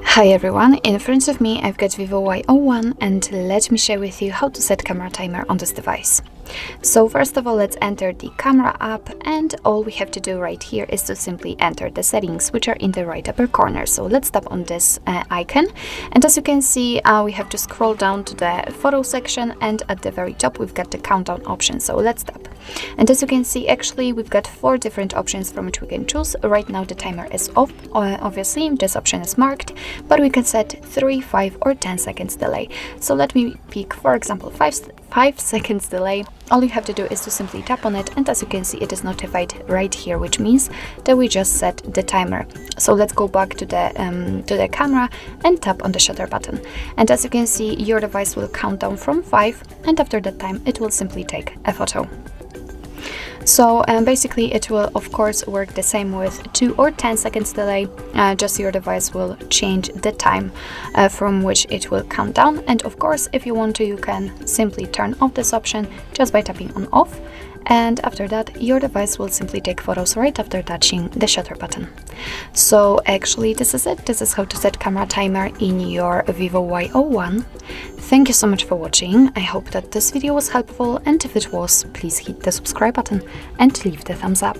Hi everyone, in front of me I've got VIVO Y01 and let me share with you how to set camera timer on this device. So first of all, let's enter the camera app, and all we have to do right here is to simply enter the settings, which are in the right upper corner. So let's tap on this icon, and as you can see, we have to scroll down to the photo section, and at the very top we've got the countdown option. So let's tap, and as you can see, actually we've got 4 different options from which we can choose. Right now the timer is off, obviously this option is marked, but we can set 3, 5 or 10 seconds delay. So let me pick, for example, 5 seconds delay. All you have to do is to simply tap on it, and as you can see, it is notified right here, which means that we just set the timer. So let's go back to the camera and tap on the shutter button, and as you can see, your device will count down from 5, and after that time it will simply take a photo. So basically it will of course work the same with 2 or 10 seconds delay, just your device will change the time from which it will count down, and of course if you want to, you can simply turn off this option just by tapping on off, and after that your device will simply take photos right after touching the shutter button. So actually this is it. This is how to set camera timer in your VIVO Y01. Thank you so much for watching. I hope that this video was helpful, and if it was, please hit the subscribe button and leave the thumbs up.